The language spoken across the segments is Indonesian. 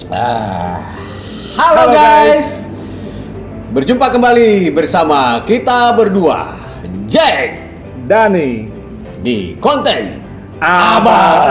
Ah, halo guys, berjumpa kembali bersama kita berdua, Jack, Dani, di konten Abal.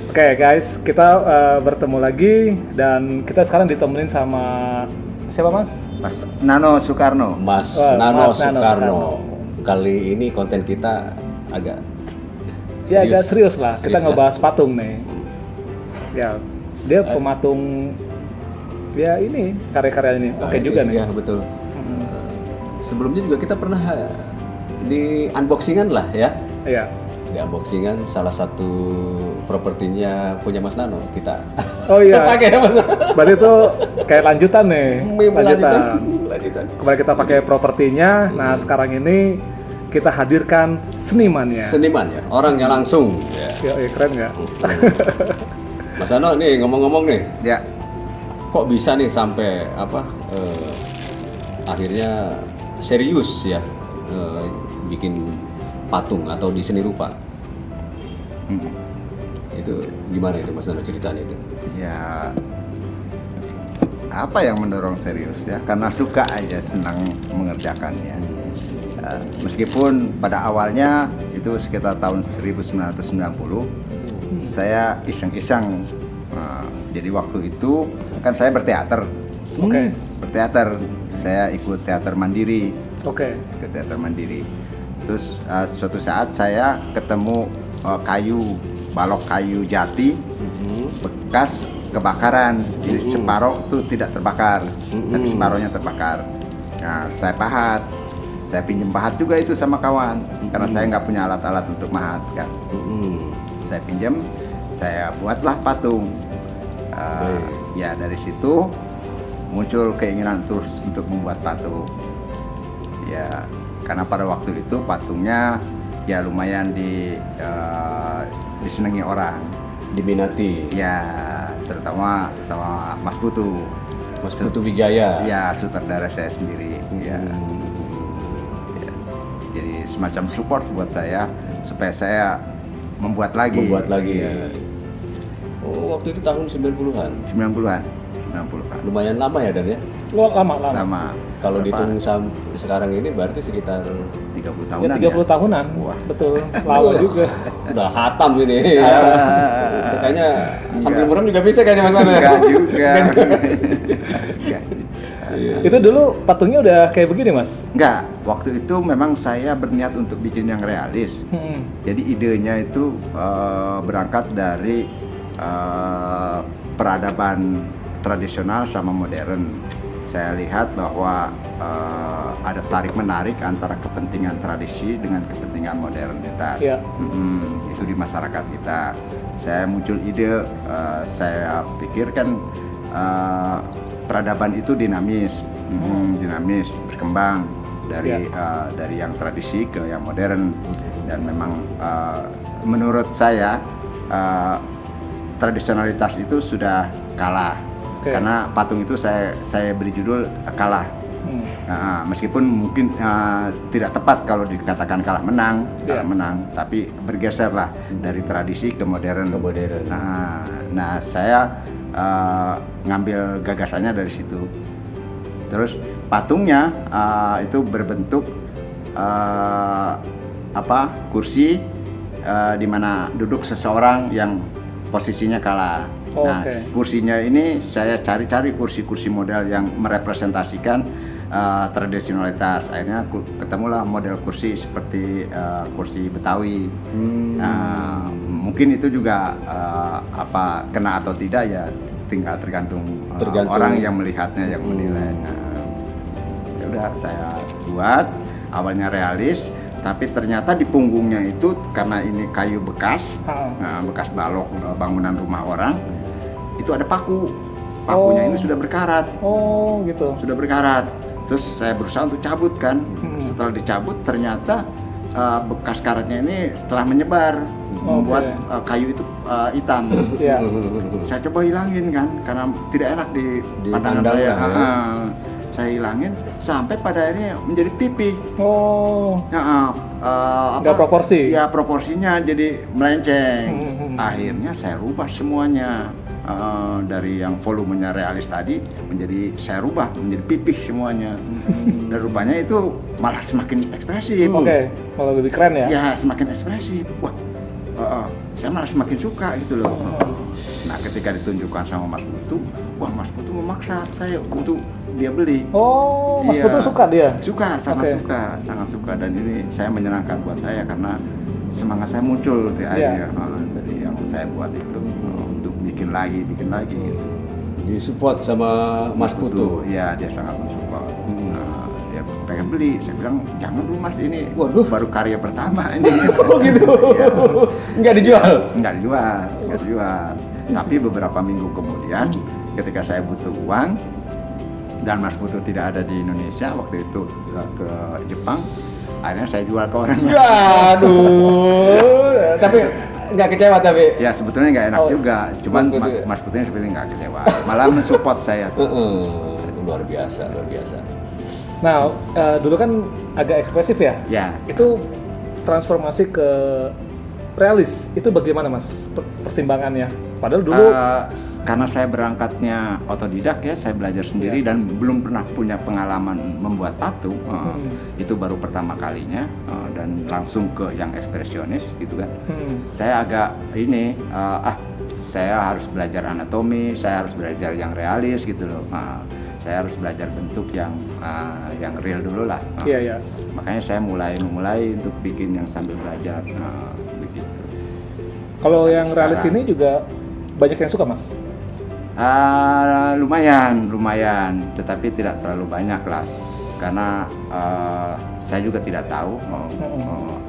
Oke guys, kita bertemu lagi dan kita sekarang ditemenin sama siapa mas? Mas Nano Soekarno. Mas Wah, Nano Mas Nano Soekarno. Kali ini konten kita agak Ya agak serius lah, kita Serius ngebahas patung nih. Ya, dia pematung, ya ini karya-karya ini, oke juga nih. Ya betul. Sebelumnya juga kita pernah di unboxingan lah ya. Iya. Di unboxingan salah satu propertinya punya Mas Nano kita. Oh iya. Pakai ya, Mas. Berarti itu kayak lanjutan nih. Lanjutan. Kemarin kita pakai propertinya, nah sekarang ini kita hadirkan senimannya. Seniman ya, orangnya langsung. Ya. Ya, keren nggak? Mas Nano nih ngomong-ngomong nih, Ya, kok bisa nih sampai akhirnya serius ya bikin patung atau di seni rupa? Itu gimana itu Mas Nano ceritanya itu? ya apa yang mendorong serius ya? Karena suka aja, senang mengerjakannya. Meskipun pada awalnya itu sekitar tahun 1990 saya iseng-iseng. Jadi waktu itu kan saya berteater. Oke. Berteater. Saya ikut teater mandiri. Oke. Ke teater mandiri. Terus suatu saat saya ketemu balok kayu jati bekas kebakaran. Jadi separuh itu tidak terbakar, tapi separuhnya terbakar. Nah, saya pahat. Saya pinjam pahat juga itu sama kawan, karena saya nggak punya alat-alat untuk mahat kan. Saya pinjam, saya buatlah patung. Ya dari situ muncul keinginan terus untuk membuat patung. Ya karena pada waktu itu patungnya ya lumayan disenangi orang, Diminati. ya terutama sama Mas Putu. Mas Putu Wijaya. Ya sutradara saya sendiri. Ya. Ya. Jadi semacam support buat saya supaya saya membuat lagi. Ya. Oh, waktu itu tahun 90-an. 90-an. Lumayan lama ya Dan ya. Wah, lama. Lama. Kalau Berapa? dihitung sekarang ini berarti sekitar 30 Ya tahunan 30 tahunan. Wah. Betul. Lama juga. udah hatam ini ya. Itu kayaknya sambil merem juga bisa kayaknya Mas Nano. Enggak juga. Iya. Itu dulu patungnya udah kayak begini, Mas? Enggak, waktu itu memang saya berniat untuk bikin yang realis. Jadi idenya itu berangkat dari peradaban tradisional sama modern. Saya lihat bahwa ada tarik-menarik antara kepentingan tradisi dengan kepentingan modernitas. Iya. Itu di masyarakat kita. Saya muncul ide, saya pikirkan peradaban itu dinamis, berkembang dari yang tradisi ke yang modern. Dan memang menurut saya tradisionalitas itu sudah kalah. Karena patung itu saya beri judul kalah. Meskipun mungkin tidak tepat kalau dikatakan kalah menang, tapi bergeser lah dari tradisi ke modern. Nah, saya ngambil gagasannya dari situ. Terus patungnya itu berbentuk kursi di mana duduk seseorang yang posisinya kalah. Nah, kursinya ini saya cari-cari kursi-kursi model yang merepresentasikan tradisionalitas. Akhirnya ketemulah model kursi seperti kursi Betawi. Mungkin itu juga kena atau tidak ya tinggal tergantung orang yang melihatnya, yang menilai. Ya udah saya buat, awalnya realis, tapi ternyata di punggungnya itu karena ini kayu bekas, bekas balok bangunan rumah orang, itu ada pakunya ini sudah berkarat. Oh gitu. Sudah berkarat. Terus saya berusaha untuk cabut kan. Setelah dicabut ternyata bekas karatnya ini setelah menyebar membuat kayu itu hitam. Saya coba hilangin kan karena tidak enak di pandangan saya. saya hilangin sampai pada akhirnya menjadi pipi. Oh, Ya, nggak proporsi. Ya proporsinya jadi melenceng. Hmm. Akhirnya saya rubah semuanya. Dari yang volumenya realis tadi menjadi saya rubah menjadi pipih semuanya. Dan rupanya itu malah semakin ekspresif. Oke, kalau lebih keren ya. Ya semakin ekspresif. Wah, saya malah semakin suka gitu loh. Nah ketika ditunjukkan sama Mas Putu, wah Mas Putu memaksa saya untuk dia beli. Oh, Mas Iya. Putu suka dia? Suka, sangat Oke. suka, sangat suka. Dan ini saya menyenangkan buat saya karena semangat saya muncul di akhirnya dari yang saya buat itu untuk bikin lagi gitu. Disupport sama Mas Putu. Iya, dia sangat mensupport. Nah, dia pengen beli, saya bilang jangan dulu Mas, ini Waduh. baru karya pertama ini. Oh gitu. Iya. Nggak dijual. Nggak dijual. Tapi beberapa minggu kemudian ketika saya butuh uang dan Mas Putu tidak ada di Indonesia waktu itu, ke Jepang, akhirnya saya jual ke orang. Aduh. Tapi nggak kecewa tapi. Ya sebetulnya nggak enak Oh, juga, cuman Mas Putu ya? Mas Putunya seperti nggak kecewa, malah mensupport saya. Luar biasa. Nah, dulu kan agak ekspresif ya. Ya, Itu transformasi ke realis. Itu bagaimana Mas pertimbangannya? Padahal dulu karena saya berangkatnya otodidak ya, saya belajar sendiri dan belum pernah punya pengalaman membuat patung. Itu baru pertama kalinya dan langsung ke yang ekspresionis gitu kan. Saya agak ini saya harus belajar anatomi, saya harus belajar yang realis gitu loh. Saya harus belajar bentuk yang real dulu lah. Iya. Makanya saya mulai untuk bikin yang sambil belajar. Begitu. Kalau yang realis Sekarang. ini juga banyak yang suka Mas. Lumayan, tetapi tidak terlalu banyak lah, karena saya juga tidak tahu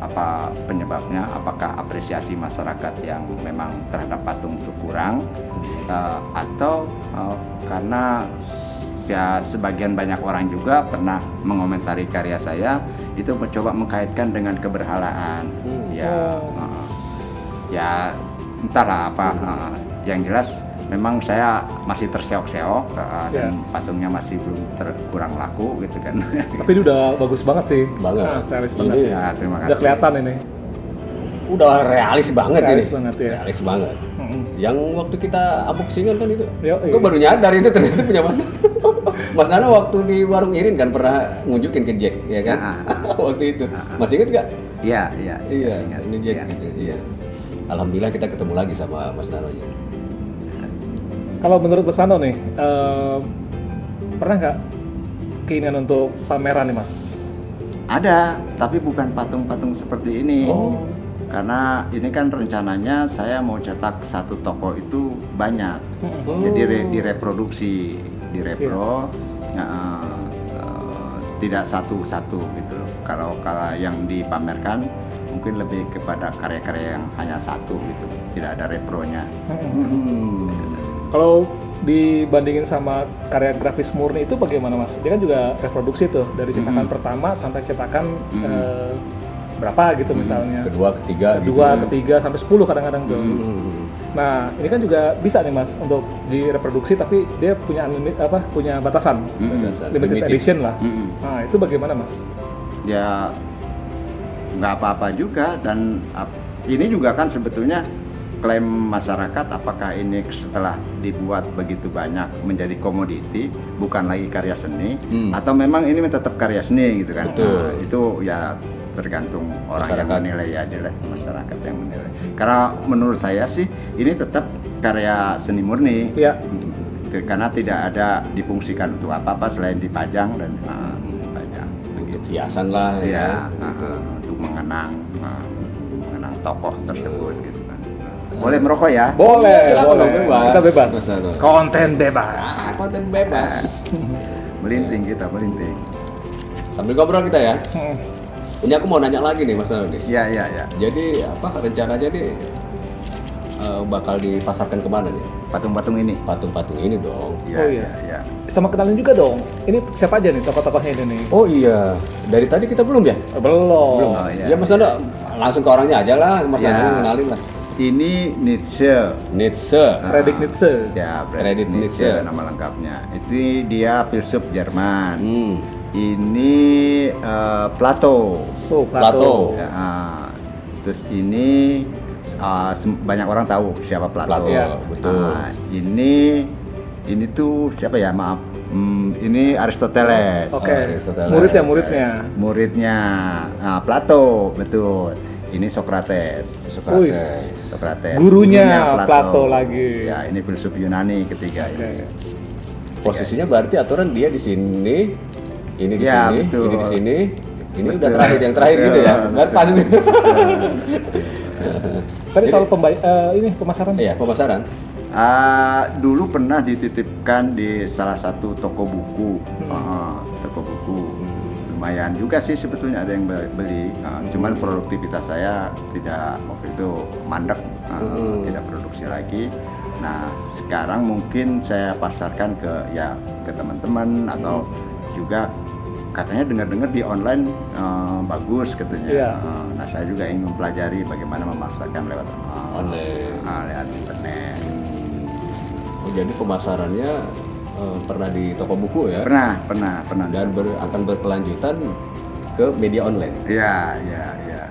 apa penyebabnya, apakah apresiasi masyarakat yang memang terhadap patung itu kurang, atau karena ya sebagian banyak orang juga pernah mengomentari karya saya itu mencoba mengkaitkan dengan keberhalaan. Ya entahlah apa, yang jelas memang saya masih terseok-seok dan patungnya masih belum kurang laku gitu kan. Tapi ini udah bagus banget sih. Banget. Realis Ini banget. Ya, terima kasih. Udah kelihatan ini. Udah realis banget Realis ini. banget ya. Realis banget. Yang waktu kita unboxingan kan itu. Yo, Gue baru nyadar itu ternyata punya Mas. Mas Nano waktu di warung Irin kan pernah nunjukin ke Jack, ya kan? Waktu itu. Masih ingat nggak? Iya. Iya, Ingat. ini Jack Iya. gitu. Iya. Alhamdulillah kita ketemu lagi sama Mas Nano ya. Kalau menurut Mas Nano nih, pernah nggak keinginan untuk pameran nih Mas? Ada, tapi bukan patung-patung seperti ini. Oh. Karena ini kan rencananya saya mau cetak satu toko itu banyak. Jadi direproduksi, direpro, tidak satu-satu gitu loh. Kalau yang dipamerkan mungkin lebih kepada karya-karya yang hanya satu gitu, tidak ada repronya. Kalau dibandingin sama karya grafis murni itu bagaimana Mas? Dia kan juga reproduksi tuh dari cetakan pertama sampai cetakan berapa gitu misalnya. Kedua, ketiga Ketiga sampai 10 kadang-kadang tuh. Nah, ini kan juga bisa nih Mas untuk direproduksi tapi dia punya punya batasan. Limited edition lah. Nah, itu bagaimana Mas? Ya nggak apa-apa juga, dan ini juga kan sebetulnya klaim masyarakat, apakah ini setelah dibuat begitu banyak menjadi komoditi, bukan lagi karya seni, atau memang ini tetap karya seni gitu kan. Nah, itu ya tergantung orang yang menilai aja lah, masyarakat yang menilai. Karena menurut saya sih ini tetap karya seni murni. Ya. Karena tidak ada difungsikan untuk apa-apa selain dipajang dan dipajang. Untuk hiasan lah Ya, untuk mengenang tokoh tersebut gitu kan. Boleh merokok ya? Boleh, Silakan boleh. dong, bebas. Kita bebas. Mas Nano. Konten bebas. Konten bebas. Melinting kita, melinting. Sambil ngobrol kita ya. Ini aku mau nanya lagi nih Mas Nano nih. Iya. Jadi rencananya nih bakal dipasarkan kemana nih? Patung-patung ini. Patung-patung ini dong. Oh, iya. Sama kenalin juga dong. Ini siapa aja nih tokoh-tokohnya ini nih? Oh iya, dari tadi kita belum ya? Belum. Oh, iya. Ya Mas Nano langsung ke orangnya aja lah, Mas Iya. Nano kenalin lah. Ini Nietzsche. Nietzsche. Friedrich Nietzsche. Ya, Friedrich Nietzsche Nietzsche. nama lengkapnya. Itu dia filsuf Jerman. Hmm. Ini Plato. Oh, Plato. Ya, terus ini banyak orang tahu siapa Plato. Plato, Ya. betul. Nah, ini tuh siapa ya? Maaf. Ini Aristoteles. Oke. Aristoteles. Muridnya. Muridnya Plato, betul. Ini Socrates. Wih. Socrates. Gurunya Plato lagi. Ya, ini filsuf Yunani ketiga Oke. ini. Posisinya berarti aturan dia di sini, ini di Ya, sini, betul. ini di sini, ini Betul. udah terakhir yang terakhir gitu ya. Kan pas gitu. Tadi soal ini pemasaran. Iya, pemasaran. Dulu pernah dititipkan di salah satu toko buku, toko buku. Lumayan juga sih sebetulnya ada yang beli, cuman produktivitas saya tidak waktu itu mandek, tidak produksi lagi. Nah sekarang mungkin saya pasarkan ke teman-teman atau juga katanya dengar-dengar di online bagus katanya. Iya. Nah saya juga ingin mempelajari bagaimana memasarkan lewat Online. lewat internet. Oh, jadi pemasarannya pernah di toko buku ya? Pernah. Dan akan berkelanjutan ke media online. Ya. Ya,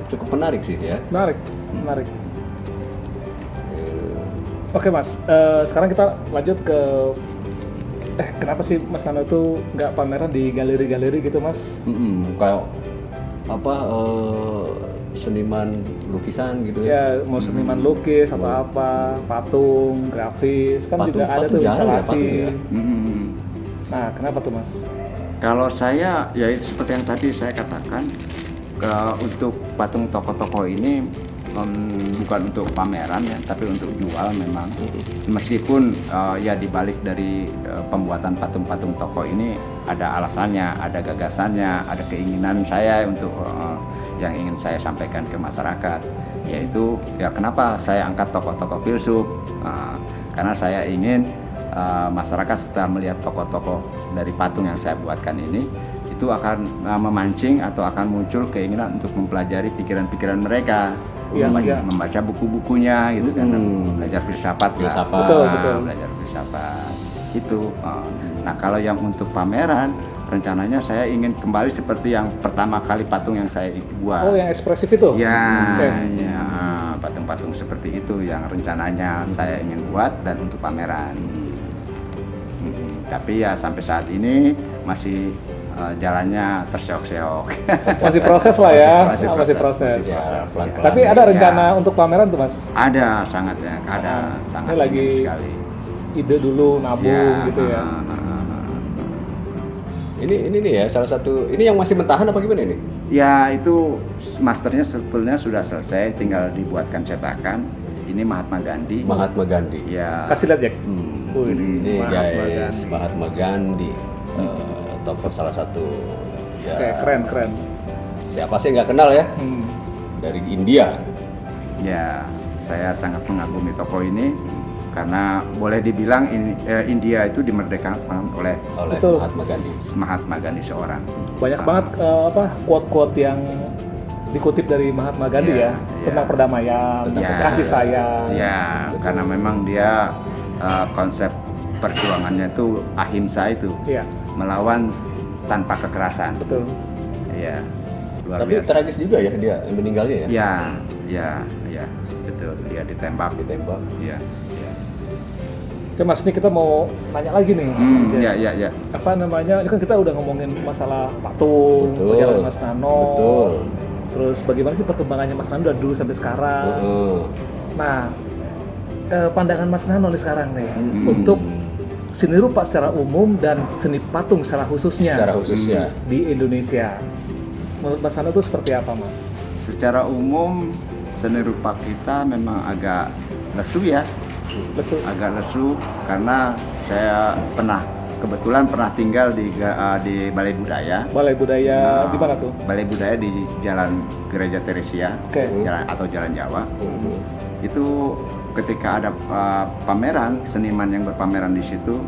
cukup menarik sih ya. Menarik. Oke Mas, sekarang kita lanjut ke kenapa sih Mas Nano tuh nggak pameran di galeri-galeri gitu Mas? Kayak apa seniman lukisan gitu Ya mau seniman lukis atau apa, patung, grafis kan juga ada tuh jarang ya, instalasi. patung ya? Nah kenapa tuh Mas? Kalau saya ya seperti yang tadi saya katakan, untuk patung toko-toko ini bukan untuk pameran ya, tapi untuk jual memang. Meskipun ya dibalik dari pembuatan patung-patung toko ini ada alasannya, ada gagasannya, ada keinginan saya untuk yang ingin saya sampaikan ke masyarakat, yaitu ya kenapa saya angkat tokoh-tokoh filsuf, karena saya ingin masyarakat setelah melihat tokoh-tokoh dari patung yang saya buatkan ini itu akan memancing atau akan muncul keinginan untuk mempelajari pikiran-pikiran mereka. Membaca buku-bukunya gitu kan, belajar filsafat lah. Betul. Belajar filsafat itu. Nah kalau yang untuk pameran rencananya saya ingin kembali seperti yang pertama kali patung yang saya buat. Oh yang ekspresif itu? Ya, Okay. ya, patung-patung seperti itu yang rencananya saya ingin buat dan untuk pameran. Tapi ya sampai saat ini masih jalannya terseok-seok. Masih proses lah ya, masih proses. Ya, pelan-pelan. Tapi ada rencana untuk pameran tuh Mas? Ada, sangat ya, ada, sangat Ini lagi ingin sekali. Ide dulu nabung gitu ya. Ini nih ya salah satu, ini yang masih mentahan apa gimana ini? Ya itu masternya sebetulnya sudah selesai, tinggal dibuatkan cetakan. Ini Mahatma Gandhi. Mahatma Gandhi. Ya. Kasih lihat Jack. Wih, Ini Mahatma guys, Gandhi. Mahatma Gandhi, tokoh salah satu. Ya, Oke, keren. Siapa sih nggak kenal ya? Dari India. Ya, saya sangat mengagumi tokoh ini karena boleh dibilang India itu dimerdekakan oleh Betul. Mahatma Gandhi seorang. Banyak banget quote-quote yang dikutip dari Mahatma Gandhi ya, tentang perdamaian, tentang kasih sayang. Ya, karena memang dia konsep perjuangannya itu ahimsa itu, melawan tanpa kekerasan. Betul. Ya, luar Tapi biasa. tragis juga ya dia meninggalnya ya? Ya, betul. Dia ditembak. Ya. Oke Mas, ini kita mau nanya lagi nih. Ya. Apa namanya? Ini kan kita udah ngomongin masalah patung, perjalanan Mas Nano. Betul. Terus bagaimana sih perkembangannya Mas Nano dari dulu sampai sekarang? Nah, pandangan Mas Nano nih sekarang nih untuk seni rupa secara umum dan seni patung secara khususnya di Indonesia. Menurut Mas Nano itu seperti apa Mas? Secara umum seni rupa kita memang agak lesu ya. Agak lesu karena saya kebetulan pernah tinggal di Balai Budaya. Balai Budaya di mana tuh? Balai Budaya di Jalan Gereja Teresia, Jalan Jawa. Itu ketika ada pameran, seniman yang berpameran di situ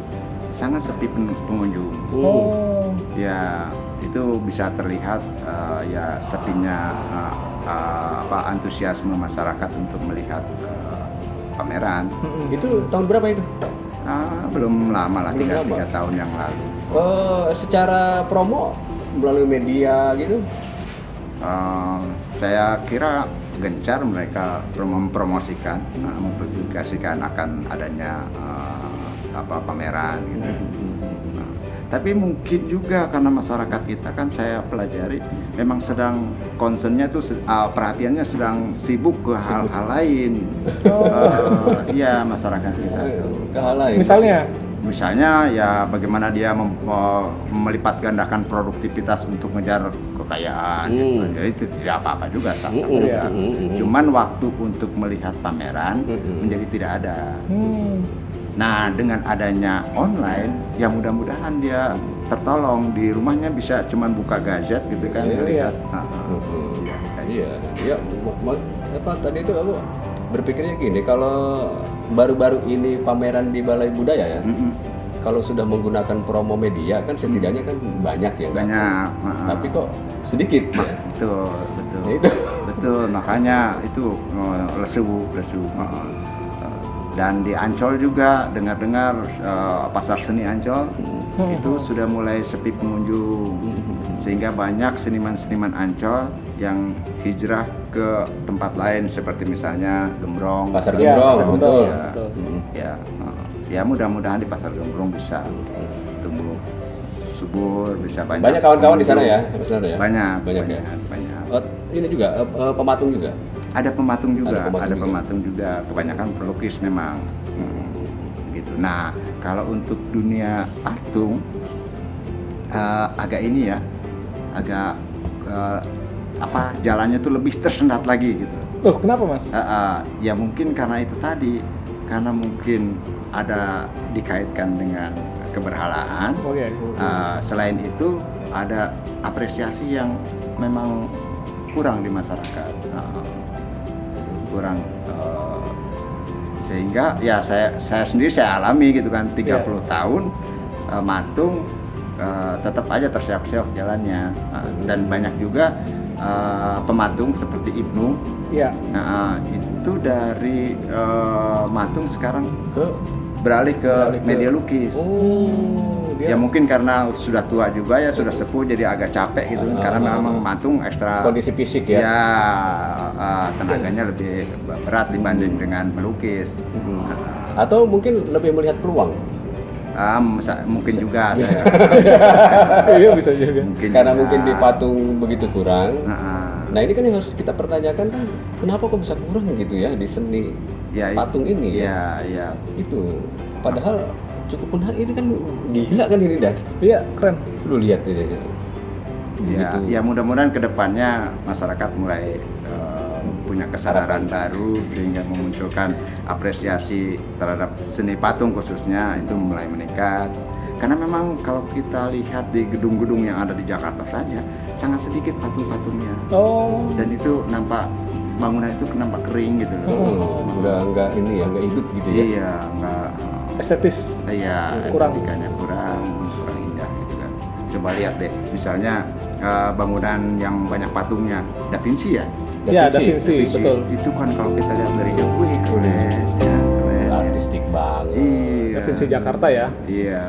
sangat sepi pengunjung. Ya, itu bisa terlihat ya sepinya antusiasme masyarakat untuk melihat pameran. Itu tahun berapa itu? Belum lama lah, Belum lama. 3 tahun yang lalu. Secara promo melalui media gitu? Saya kira gencar mereka mempromosikan, mempublikasikan akan adanya pameran gitu. Nah, tapi mungkin juga karena masyarakat kita kan saya pelajari memang sedang concernnya tuh perhatiannya sedang sibuk ke hal-hal lain. Iya, masyarakat kita tuh. Ke hal lain. Misalnya ya bagaimana dia melipat gandakan produktivitas untuk mengejar kekayaan, gitu. Ya, itu tidak apa-apa juga, cuman waktu untuk melihat pameran menjadi tidak ada. Nah, dengan adanya online, ya mudah-mudahan dia tertolong di rumahnya, bisa cuman buka gadget gitu kan, melihat. Iya. Apa tadi itu aku berpikirnya gini, kalau baru-baru ini pameran di Balai Budaya ya, kalau sudah menggunakan promo media kan setidaknya kan banyak ya, banyak. Tapi kok sedikit ya? Betul. Makanya itu lesu. Dan di Ancol juga dengar-dengar pasar seni Ancol itu sudah mulai sepi pengunjung, sehingga banyak seniman-seniman Ancol yang hijrah ke tempat lain seperti misalnya Gembrong, Pasar Gembrong, betul. Ya mudah-mudahan di Pasar Gembrong bisa tumbuh subur, bisa banyak. Banyak kawan-kawan di sana ya, ya? Banyak. Ini juga pematung juga. Ada pematung juga, kebanyakan pelukis memang, gitu. Nah, kalau untuk dunia patung agak ini ya, agak jalannya tuh lebih tersendat lagi gitu. Oh, kenapa Mas? Ya mungkin karena itu tadi, karena mungkin ada dikaitkan dengan keberhalaan. Selain itu ada apresiasi yang memang kurang di masyarakat. Sehingga ya saya sendiri saya alami gitu kan, 30 tahun matung tetap aja terseok-seok jalannya, dan banyak juga pematung seperti Ibnu. Itu dari matung sekarang beralih ke media lukis. Ya mungkin karena sudah tua juga ya, sudah sepuh, jadi agak capek gitu kan, karena memang matung ekstra kondisi fisik ya. Tenaganya lebih berat dibanding dengan melukis. Atau mungkin lebih melihat peluang. Mungkin juga saya. Iya, bisa juga. Mungkin di patung begitu kurang. Nah, ini kan yang harus kita pertanyakan kan, kenapa kok bisa kurang gitu ya di seni patung ini ya? Itu padahal cukup menarik, ini kan gila kan ini, Dan. Iya, keren. Lu lihat ini. Ya mudah-mudahan kedepannya masyarakat mulai punya kesadaran baru, sehingga memunculkan apresiasi terhadap seni patung khususnya itu mulai meningkat. Karena memang kalau kita lihat di gedung-gedung yang ada di Jakarta saja sangat sedikit patung-patungnya. Dan itu nampak, bangunan itu nampak kering gitu loh. Enggak hidup gitu ya. Iya, enggak estetis. Iya, estetikanya kurang indah gitu kan. Coba lihat deh, misalnya bangunan yang banyak patungnya, Da Vinci ya. Da Vinci, betul. Itu kan kalau kita lihat dari jauh, keren. Artistik banget. Iya. Da Vinci Jakarta ya. Iya.